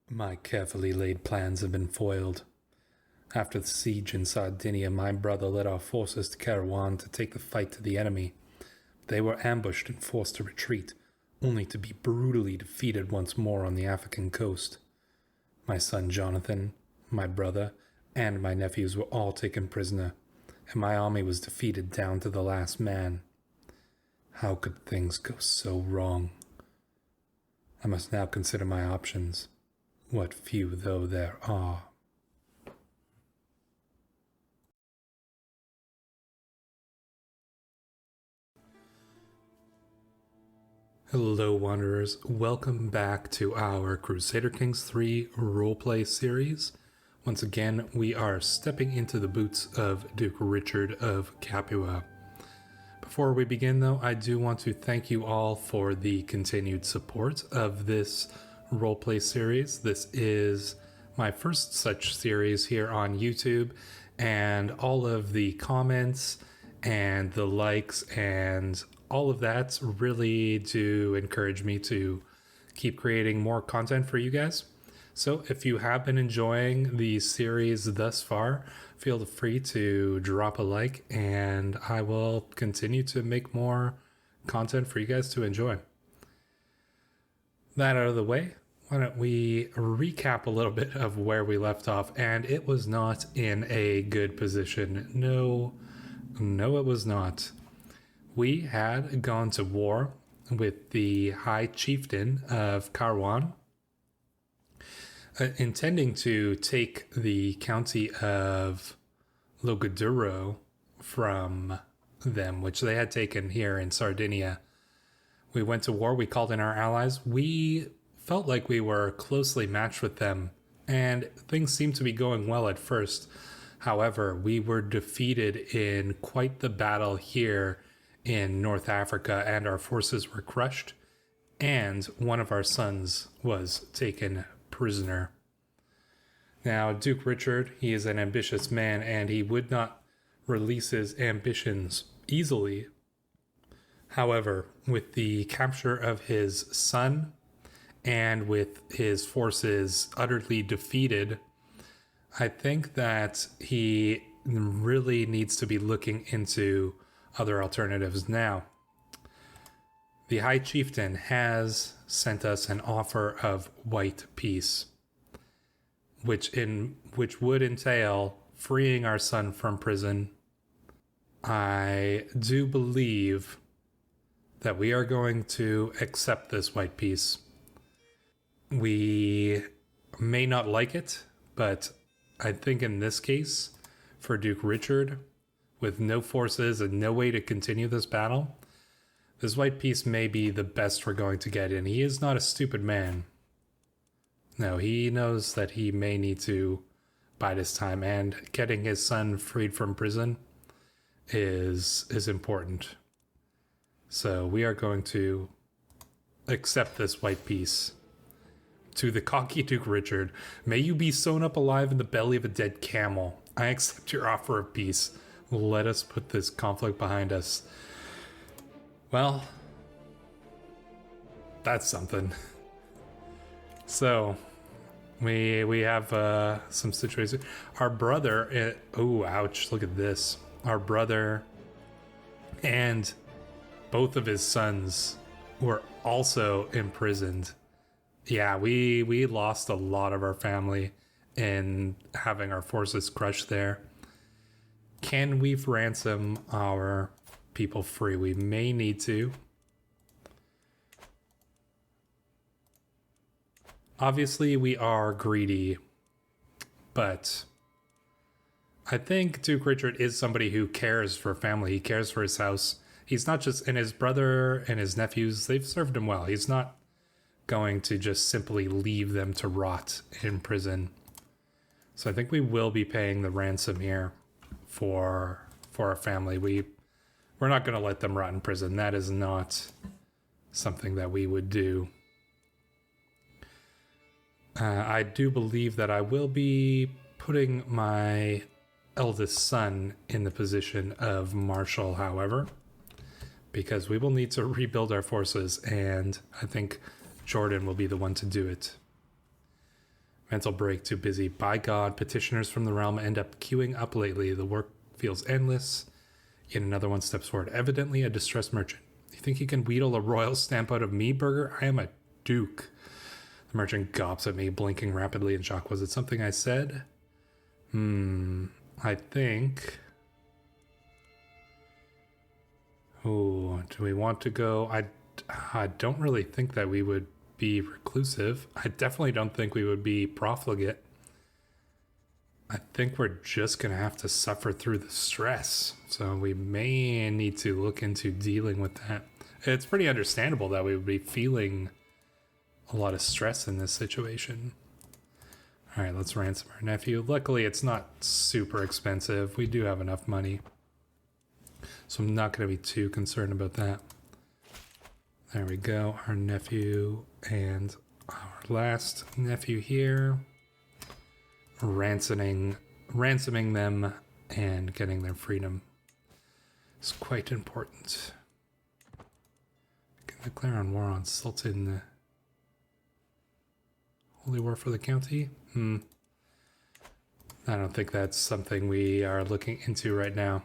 My carefully laid plans have been foiled. After the siege in Sardinia, my brother led our forces to Kairouan to take the fight to the enemy. They were ambushed and forced to retreat, only to be brutally defeated once more on the African coast. My son Jonathan, my brother, and my nephews were all taken prisoner, and my army was defeated down to the last man. How could things go so wrong? I must now consider my options, what few though there are. Hello Wanderers, welcome back to our Crusader Kings 3 roleplay series. Once again, we are stepping into the boots of Duke Richard of Capua. Before we begin though, I do want to thank you all for the continued support of this roleplay series. This is my first such series here on YouTube, and all of the comments and the likes and all of that really do encourage me to keep creating more content for you guys. So if you have been enjoying the series thus far, feel free to drop a like and I will continue to make more content for you guys to enjoy. That out of the way, why don't we recap a little bit of where we left off, and it was not in a good position. No, it was not. We had gone to war with the High Chieftain of Kairouan, intending to take the county of Logaduro from them, which they had taken here in Sardinia. We went to war, we called in our allies. We felt like we were closely matched with them, and things seemed to be going well at first. However, we were defeated in quite the battle here in North Africa, and our forces were crushed, and one of our sons was taken prisoner. Now, Duke Richard, he is an ambitious man, and he would not release his ambitions easily. However, with the capture of his son, and with his forces utterly defeated, I think that he really needs to be looking into other alternatives now. The High Chieftain has sent us an offer of white peace, which would entail freeing our son from prison. I do believe that we are going to accept this white peace. We may not like it, but I think in this case, for Duke Richard, with no forces and no way to continue this battle, this white peace may be the best we're going to get, and he is not a stupid man. No, he knows that he may need to bide his time, and getting his son freed from prison is important. So we are going to accept this white peace. To the cocky Duke Richard, may you be sewn up alive in the belly of a dead camel. I accept your offer of peace. Let us put this conflict behind us. Well, that's something. So, we have some situations. Our brother, oh, ouch, look at this. Our brother and both of his sons were also imprisoned. Yeah, we lost a lot of our family in having our forces crushed there. Can we ransom our people free? We may need to. Obviously, we are greedy, but I think Duke Richard is somebody who cares for family. He cares for his house. He's not just, and his brother and his nephews, they've served him well. He's not going to just simply leave them to rot in prison. So I think we will be paying the ransom here for our family. We're not going to let them rot in prison. That is not something that we would do. I do believe that I will be putting my eldest son in the position of marshal, however, because we will need to rebuild our forces, and I think Jordan will be the one to do it. Mental break, too busy. By God, petitioners from the realm end up queuing up lately. The work feels endless. Yet another one steps forward. Evidently a distressed merchant. You think you can wheedle a royal stamp out of me, Burger? I am a duke. The merchant gawps at me, blinking rapidly in shock. Was it something I said? I think... Oh, do we want to go? I don't really think that we would be reclusive. I definitely don't think we would be profligate. I think we're just going to have to suffer through the stress. So we may need to look into dealing with that. It's pretty understandable that we would be feeling a lot of stress in this situation. All right, let's ransom our nephew. Luckily, it's not super expensive. We do have enough money. So I'm not going to be too concerned about that. There we go. Our nephew and our last nephew here. Ransoming them and getting their freedom is quite important. Can declare on war on Sultan. Holy war for the county? I don't think that's something we are looking into right now.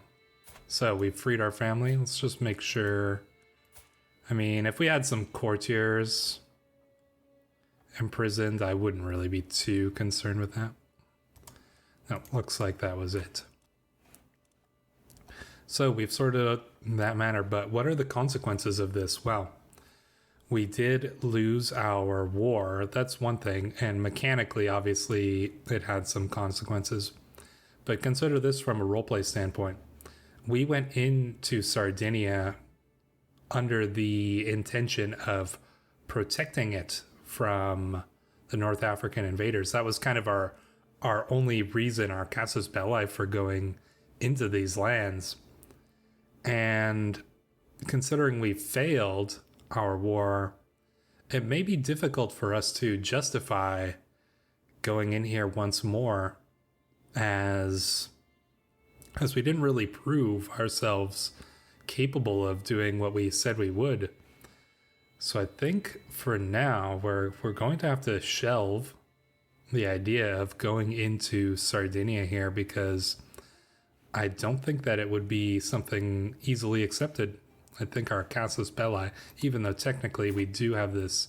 So we've freed our family. Let's just make sure. I mean, if we had some courtiers imprisoned, I wouldn't really be too concerned with that. No, looks like that was it. So we've sorted out that matter, but what are the consequences of this? Well, we did lose our war. That's one thing. And mechanically, obviously, it had some consequences. But consider this from a roleplay standpoint. We went into Sardinia under the intention of protecting it from the North African invaders. That was kind of our only reason, our casus belli, for going into these lands. And considering we failed our war, it may be difficult for us to justify going in here once more, as we didn't really prove ourselves capable of doing what we said we would. So I think for now we're going to have to shelve the idea of going into Sardinia here, because I don't think that it would be something easily accepted. I think our casus belli, even though technically we do have this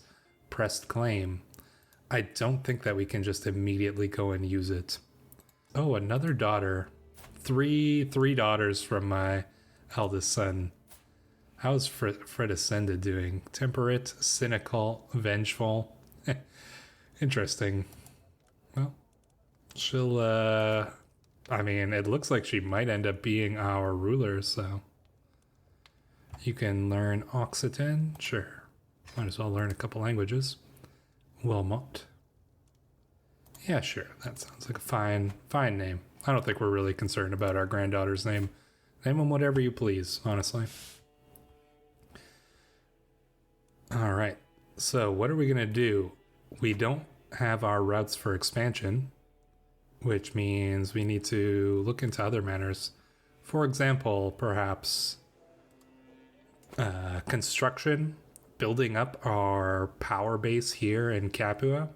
pressed claim, I don't think that we can just immediately go and use it. Oh, another daughter. Three daughters from my eldest son. How's Fredescenda doing? Temperate, cynical, vengeful. Interesting. Well, she'll, I mean, it looks like she might end up being our ruler, so. You can learn Occitan? Sure. Might as well learn a couple languages. Wilmot. Yeah, sure. That sounds like a fine name. I don't think we're really concerned about our granddaughter's name. Name them whatever you please, honestly. All right. So what are we going to do? We don't have our routes for expansion, which means we need to look into other matters. For example, perhaps construction, building up our power base here in Capua.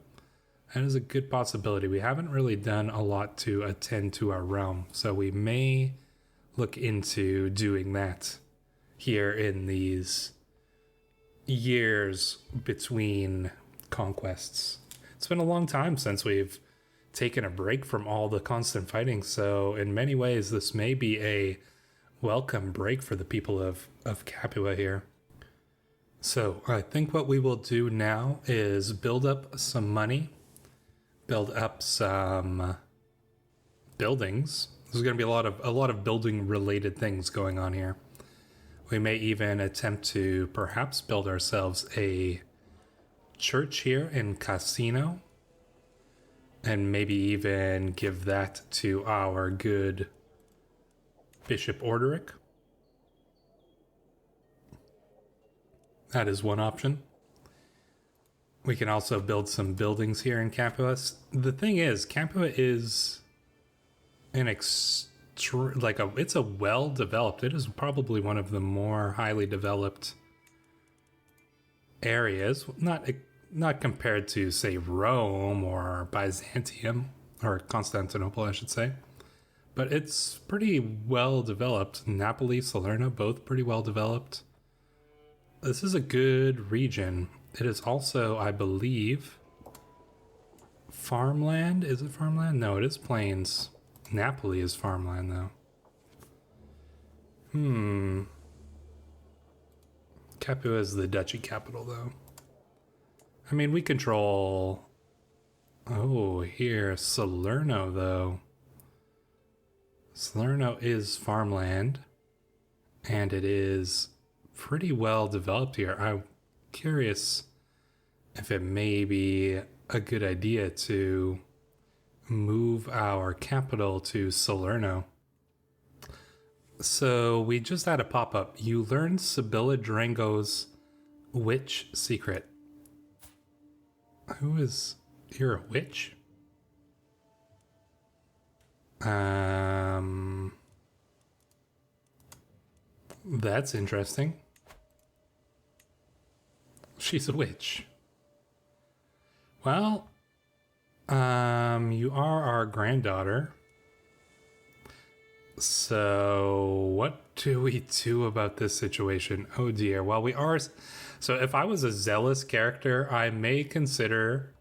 That is a good possibility. We haven't really done a lot to attend to our realm, so we may look into doing that here in these years between conquests. It's been a long time since we've taken a break from all the constant fighting, so in many ways this may be a welcome break for the people of Capua here. So I think what we will do now is build up some money, build up some buildings. There's going to be a lot of building related things going on here. We may even attempt to perhaps build ourselves a church here in Casino, and maybe even give that to our good Bishop Orderic. That is one option. We can also build some buildings here in Capua. The thing is, Capua is it's a well-developed, it is probably one of the more highly developed areas. Not not compared to, say, Rome or Byzantium, or Constantinople, I should say. But it's pretty well developed. Napoli, Salerno, both pretty well developed. This is a good region. It is also, I believe, farmland. Is it farmland? No, it is plains. Napoli is farmland, though. Capua is the duchy capital, though. I mean, we control... Oh, here, Salerno, though. Salerno is farmland, and it is pretty well developed here. I'm curious if it may be a good idea to move our capital to Salerno. So we just had a pop-up. You learned Sibylla Drengo's witch secret. Who is... You're a witch? That's interesting. She's a witch. Well, you are our granddaughter. So what do we do about this situation? Oh dear. Well, we are... So if I was a zealous character, I may consider,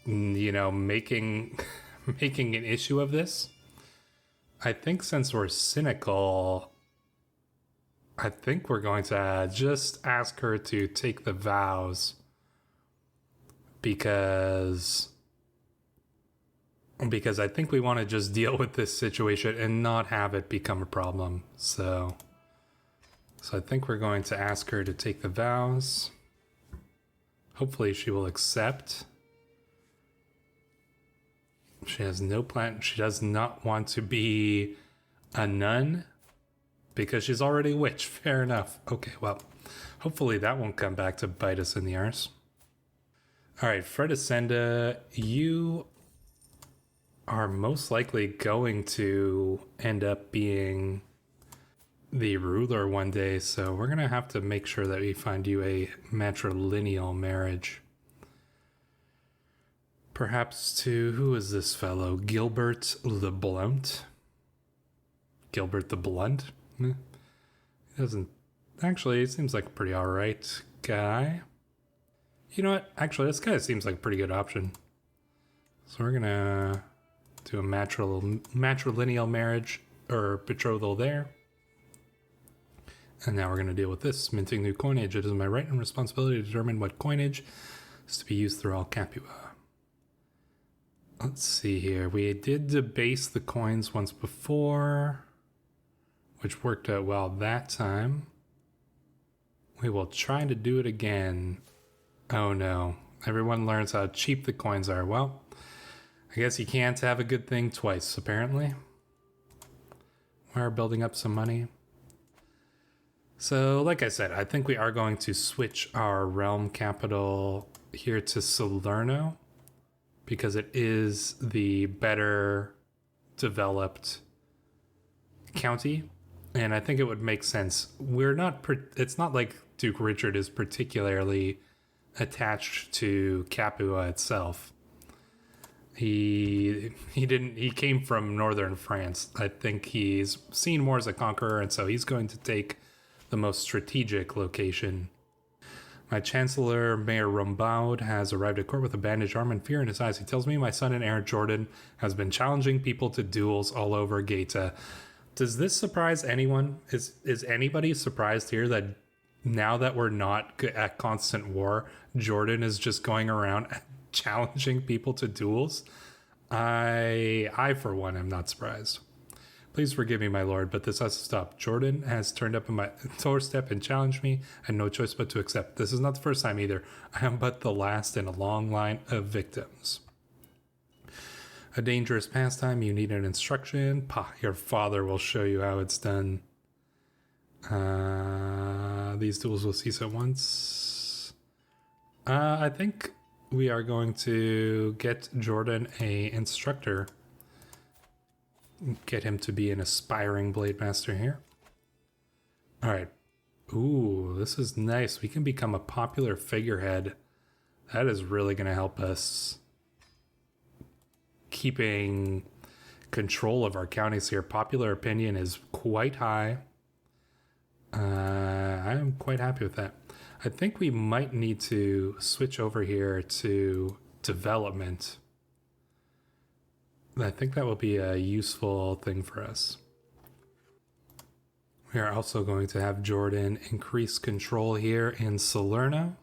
you know, making an issue of this. I think since we're cynical, I think we're going to just ask her to take the vows because I think we want to just deal with this situation and not have it become a problem. So I think we're going to ask her to take the vows. Hopefully she will accept. She has no plan. She does not want to be a nun because she's already a witch. Fair enough. Okay, well, hopefully that won't come back to bite us in the arse. All right, Fredesenda, you are most likely going to end up being the ruler one day, so we're going to have to make sure that we find you a matrilineal marriage. Perhaps to, who is this fellow? Gilbert the Blunt? Gilbert the Blunt? He doesn't... Actually, he seems like a pretty alright guy. You know what? Actually, this guy seems like a pretty good option. So we're gonna do a matrilineal marriage, or betrothal there. And now we're gonna deal with this. Minting new coinage. It is my right and responsibility to determine what coinage is to be used through all Capua. Let's see here. We did debase the coins once before, which worked out well that time. We will try to do it again. Oh no. Everyone learns how cheap the coins are. Well, I guess you can't have a good thing twice, apparently. We're building up some money. So, like I said, I think we are going to switch our realm capital here to Salerno, because it is the better developed county, and I think it would make sense. It's not like Duke Richard is particularly attached to Capua itself. He came from northern France. I think he's seen more as a conqueror, and so he's going to take the most strategic location. My Chancellor, Mayor Rombaud, has arrived at court with a bandaged arm and fear in his eyes. He tells me my son and heir, Jordan, has been challenging people to duels all over Gaeta. Does this surprise anyone? Is anybody surprised here that now that we're not at constant war, Jordan is just going around challenging people to duels? I for one, am not surprised. Please forgive me, my lord, but this has to stop. Jordan has turned up on my doorstep and challenged me. I had no choice but to accept. This is not the first time either. I am but the last in a long line of victims. A dangerous pastime. You need an instruction. Your father will show you how it's done. These duels will cease at once. I think we are going to get Jordan a instructor. Get him to be an aspiring blade master here. All right. Ooh, this is nice. We can become a popular figurehead. That is really going to help us keeping control of our counties here. Popular opinion is quite high. I'm quite happy with that. I think we might need to switch over here to development. I think that will be a useful thing for us. We are also going to have Jordan increase control here in Salerno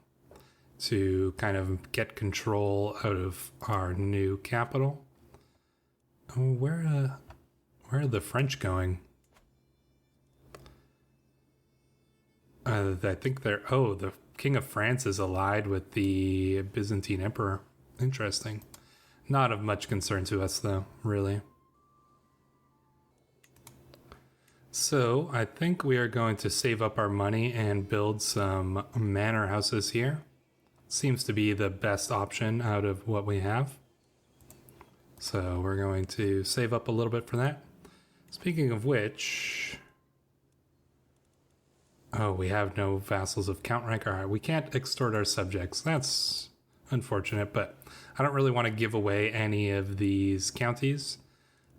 to kind of get control out of our new capital. Oh, where are the French going? I think they're... Oh, the King of France is allied with the Byzantine Emperor. Interesting. Not of much concern to us, though, really. So, I think we are going to save up our money and build some manor houses here. Seems to be the best option out of what we have. So, we're going to save up a little bit for that. Speaking of which... Oh, we have no vassals of count rank. All right, we can't extort our subjects. That's unfortunate, but I don't really want to give away any of these counties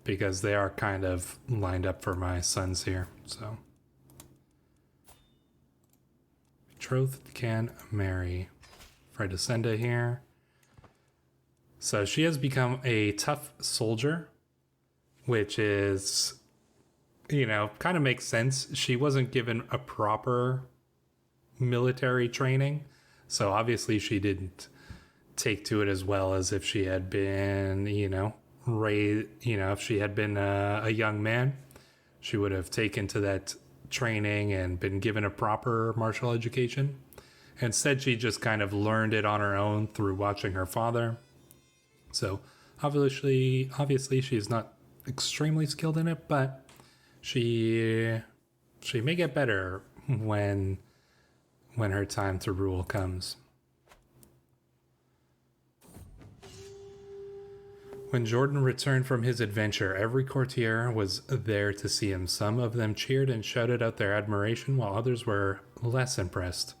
because they are kind of lined up for my sons here. So, betrothed can marry. Fredescenda here. So she has become a tough soldier, which is... You know, kind of makes sense. She wasn't given a proper military training, so obviously she didn't take to it as well as if she had been, if she had been a young man, she would have taken to that training and been given a proper martial education. Instead, she just kind of learned it on her own through watching her father. So obviously she's not extremely skilled in it, but she may get better when her time to rule comes. When Jordan returned from his adventure, every courtier was there to see him. Some of them cheered and shouted out their admiration, while others were less impressed.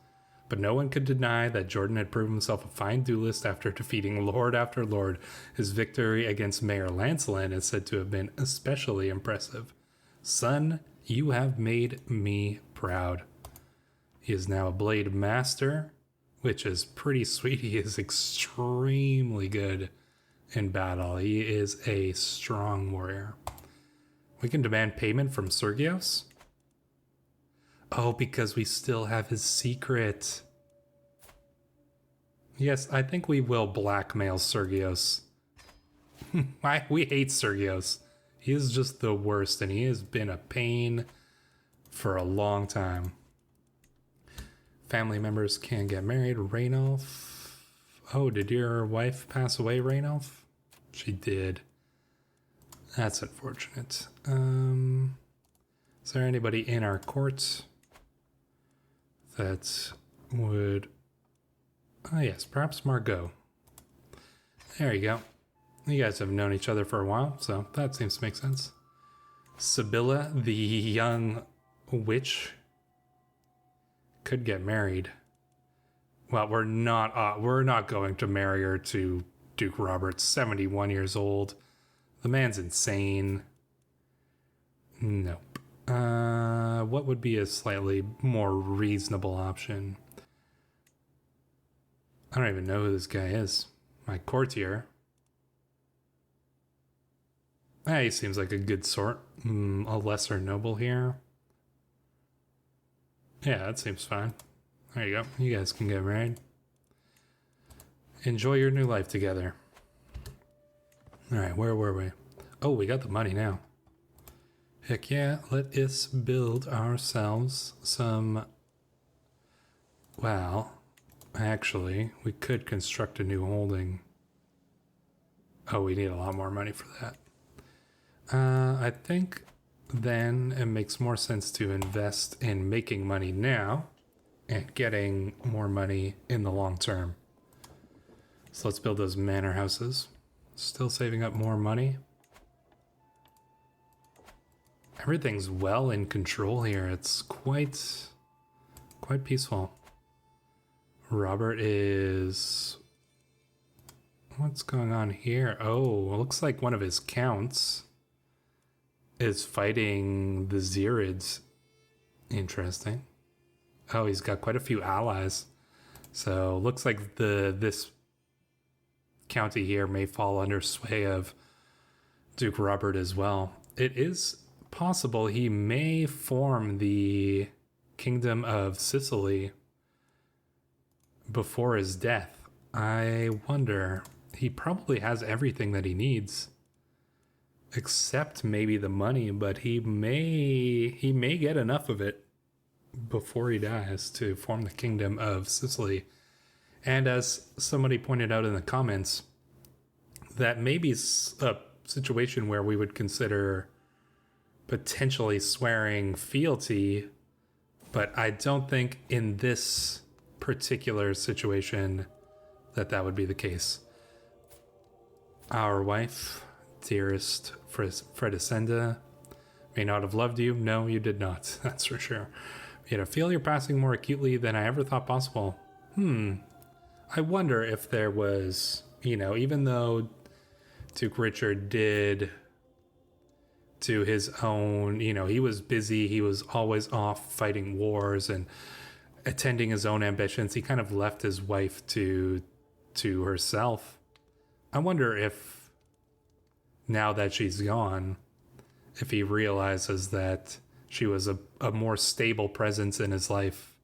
But no one could deny that Jordan had proven himself a fine duelist after defeating lord after lord. His victory against Mayor Lancelin is said to have been especially impressive. Son, you have made me proud. He is now a blade master, which is pretty sweet. He is extremely good in battle. He is a strong warrior. We can demand payment from Sergios. Oh, because we still have his secret. Yes, I think we will blackmail Sergios. We hate Sergios. He is just the worst, and he has been a pain for a long time. Family members can get married. Raynolf. Oh, did your wife pass away, Raynolf? She did. That's unfortunate. Is there anybody in our court that would... Oh, yes, perhaps Margot. There you go. You guys have known each other for a while, so that seems to make sense. Sibylla, the young witch, could get married. Well, we're not going to marry her to Duke Robert, 71 years old. The man's insane. Nope. What would be a slightly more reasonable option? I don't even know who this guy is. My courtier. He seems like a good sort. A lesser noble here. Yeah, that seems fine. There you go. You guys can get married. Enjoy your new life together. Alright, where were we? Oh, we got the money now. Heck yeah, let us build ourselves some... Well, actually, we could construct a new holding. Oh, we need a lot more money for that. I think then it makes more sense to invest in making money now and getting more money in the long term. So let's build those manor houses. Still saving up more money. Everything's well in control here. It's quite quite peaceful. Robert is... What's going on here? Oh, it looks like one of his counts is fighting the Zirids. Interesting. Oh, he's got quite a few allies. So looks like this county here may fall under sway of Duke Robert as well. It is possible he may form the Kingdom of Sicily before his death. I wonder. He probably has everything that he needs, except maybe the money, but he may get enough of it before he dies to form the Kingdom of Sicily. And as somebody pointed out in the comments, that may be a situation where we would consider potentially swearing fealty, but I don't think in this particular situation that would be the case. Our wife, dearest Fredescenda, may not have loved you. No, you did not. That's for sure. Yet I feel you're passing more acutely than I ever thought possible. I wonder if there was, even though Duke Richard did to his own, he was busy, he was always off fighting wars and attending his own ambitions. He kind of left his wife to herself. I wonder if now that she's gone, if he realizes that she was a more stable presence in his life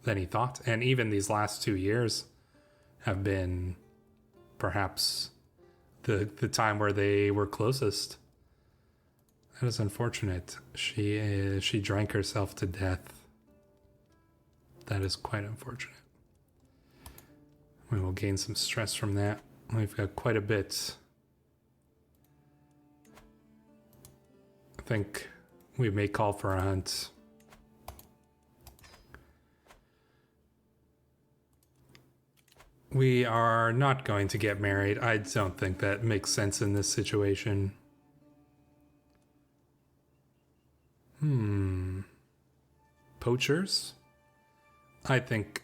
than he thought. And even these last 2 years have been perhaps the time where they were closest. That is unfortunate. She drank herself to death. That is quite unfortunate. We will gain some stress from that. We've got quite a bit. I think we may call for a hunt. We are not going to get married. I don't think that makes sense in this situation. Poachers? I think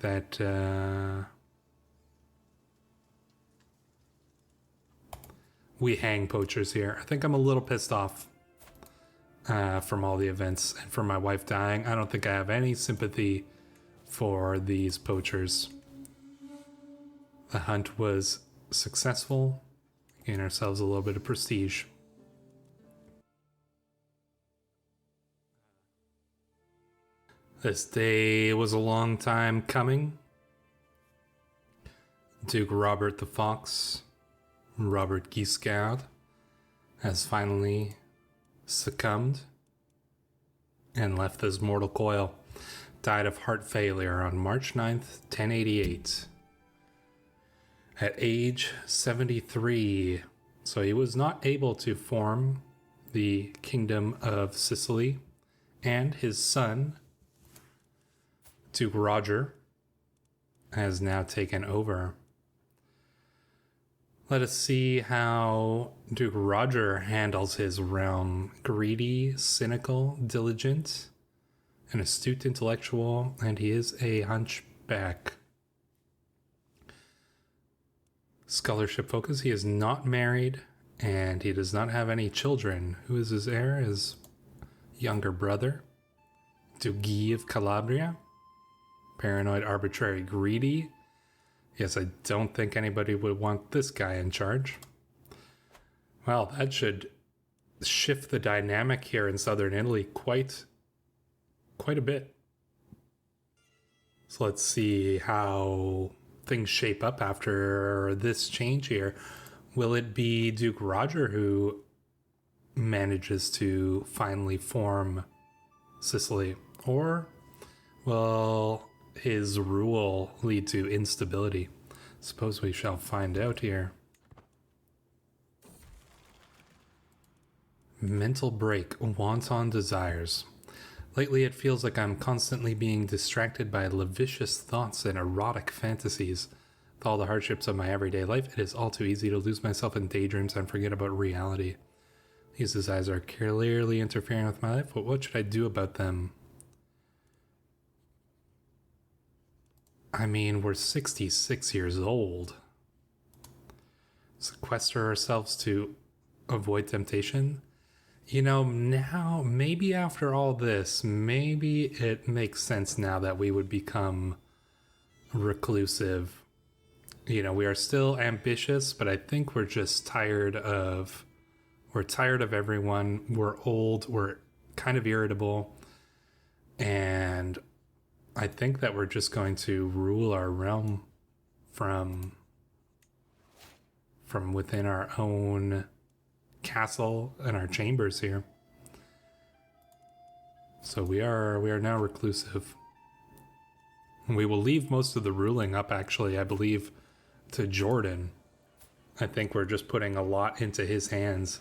that we hang poachers here. I think I'm a little pissed off from all the events and from my wife dying. I don't think I have any sympathy for these poachers. The hunt was successful. Gain ourselves a little bit of prestige. This day was a long time coming. Duke Robert the Fox, Robert Guiscard, has finally succumbed and left this mortal coil. Died of heart failure on March 9th, 1088. At age 73. So he was not able to form the Kingdom of Sicily, and his son, Duke Roger, has now taken over. Let us see how Duke Roger handles his realm. Greedy, cynical, diligent, an astute intellectual, and he is a hunchback. Scholarship focus. He is not married, and he does not have any children. Who is his heir? His younger brother, Duke Guy of Calabria. Paranoid, arbitrary, greedy. Yes, I don't think anybody would want this guy in charge. Well, that should shift the dynamic here in southern Italy quite a bit. So let's see how things shape up after this change here. Will it be Duke Roger who manages to finally form Sicily? Or will his rule lead to instability? Suppose we shall find out here. Mental break, wanton desires. Lately it feels like I'm constantly being distracted by lascivious thoughts and erotic fantasies. With all the hardships of my everyday life, it is all too easy to lose myself in daydreams and forget about reality. These desires are clearly interfering with my life, but what should I do about them? I mean, we're 66 years old. Sequester ourselves to avoid temptation. You know, now, maybe after all this, maybe it makes sense now that we would become reclusive. You know, we are still ambitious, but I think we're just tired of everyone. We're old, we're kind of irritable, and I think that we're just going to rule our realm from within our own castle and our chambers here. So we are now reclusive. We will leave most of the ruling up, actually, I believe, to Jordan. I think we're just putting a lot into his hands.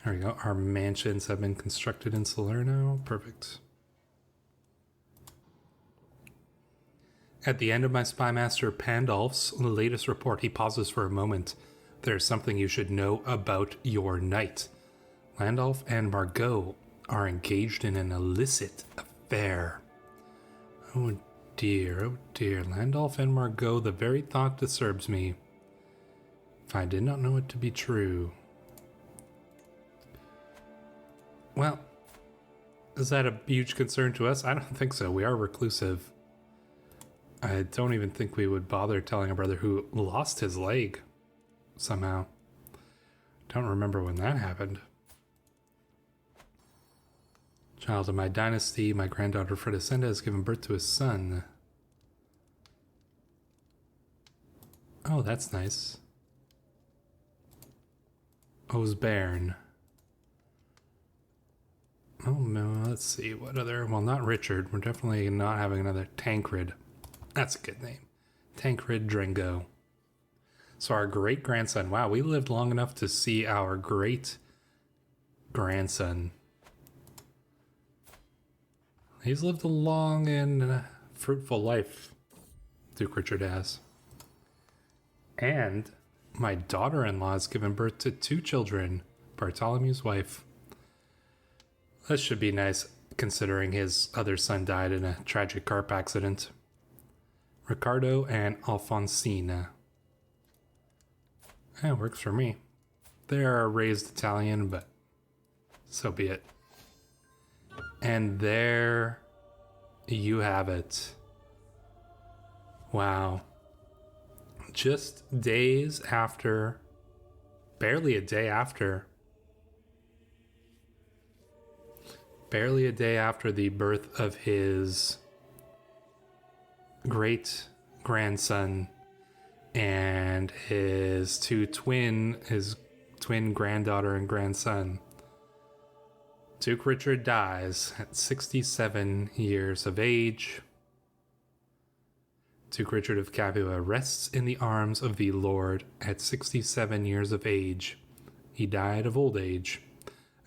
There we go. Our mansions have been constructed in Salerno. Perfect. At the end of my Spymaster Pandolf's latest report, he pauses for a moment. There's something you should know about your knight. Landolf and Margot are engaged in an illicit affair. Oh dear, Landolf and Margot, the very thought disturbs me. If I did not know it to be true. Well, is that a huge concern to us? I don't think so. We are reclusive. I don't even think we would bother telling a brother who lost his leg somehow. Don't remember when that happened. Child of my dynasty, my granddaughter Fredesenda has given birth to a son. Oh, that's nice. Osbairn. Oh no, let's see, what other, well, not Richard. We're definitely not having another Tancred. That's a good name. Richard Drengot. So our great-grandson, wow, we lived long enough to see our great-grandson. He's lived a long and fruitful life, Duke Richard has. And my daughter-in-law has given birth to 2 children, Bartholomew's wife. This should be nice, considering his other son died in a tragic car accident. Ricardo and Alfonsina. That works for me. They are raised Italian, but so be it. And there you have it. Wow. Just days after, barely a day after the birth of his great grandson and his twin granddaughter and grandson, Duke Richard dies at 67 years of age. Duke Richard of Capua rests in the arms of the Lord at 67 years of age. He died of old age.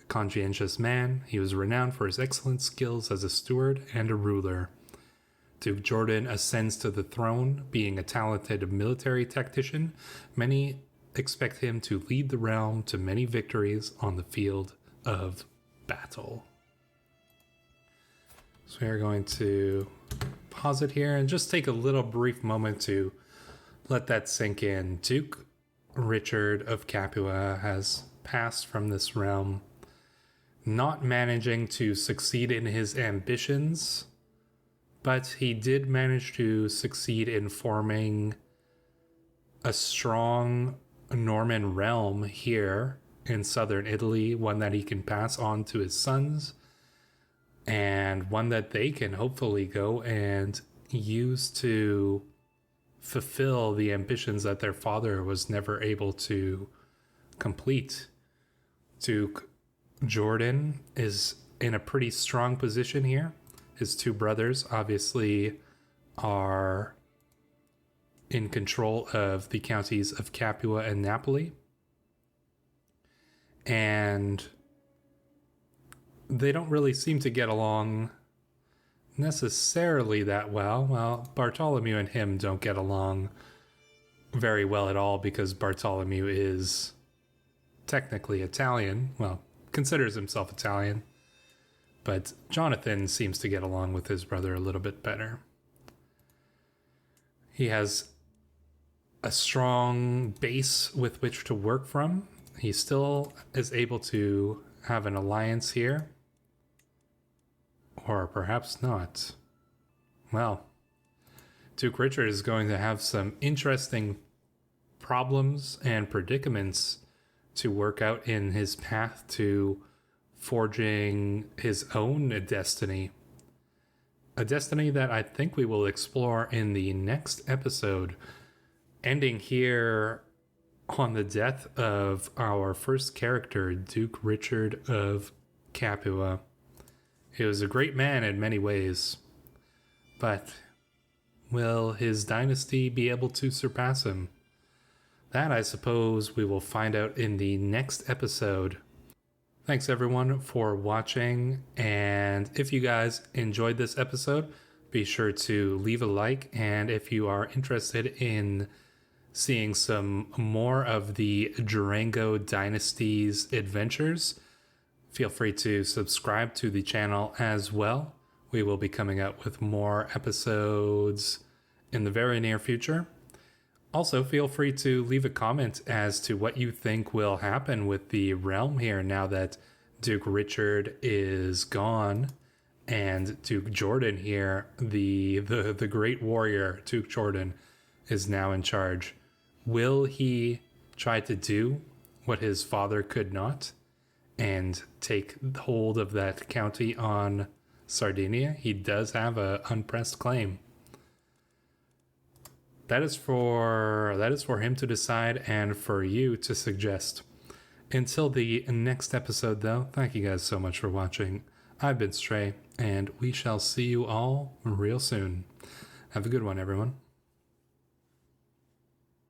A conscientious man, he was renowned for his excellent skills as a steward and a ruler. Duke Jordan ascends to the throne, being a talented military tactician. Many expect him to lead the realm to many victories on the field of battle. So we are going to pause it here and just take a little brief moment to let that sink in. Duke Richard of Capua has passed from this realm, not managing to succeed in his ambitions, but he did manage to succeed in forming a strong Norman realm here in southern Italy, one that he can pass on to his sons, and one that they can hopefully go and use to fulfill the ambitions that their father was never able to complete. Duke Jordan is in a pretty strong position here. His 2 brothers obviously are in control of the counties of Capua and Napoli. And they don't really seem to get along necessarily that well. Well, Bartholomew and him don't get along very well at all because Bartholomew is technically Italian. Well, considers himself Italian. But Jonathan seems to get along with his brother a little bit better. He has a strong base with which to work from. He still is able to have an alliance here. Or perhaps not. Well, Duke Richard is going to have some interesting problems and predicaments to work out in his path to forging his own destiny. A destiny that I think we will explore in the next episode, ending here on the death of our first character, Duke Richard of Capua. He was a great man in many ways, but will his dynasty be able to surpass him? That, I suppose, we will find out in the next episode. Thanks everyone for watching, and if you guys enjoyed this episode, be sure to leave a like, and if you are interested in seeing some more of the Drengot Dynasty's adventures, feel free to subscribe to the channel as well. We will be coming out with more episodes in the very near future. Also, feel free to leave a comment as to what you think will happen with the realm here now that Duke Richard is gone and Duke Jordan here, the great warrior Duke Jordan, is now in charge. Will he try to do what his father could not and take hold of that county on Sardinia? He does have an unpressed claim. That is for him to decide and for you to suggest. Until the next episode, though, thank you guys so much for watching. I've been Stray, and we shall see you all real soon. Have a good one, everyone.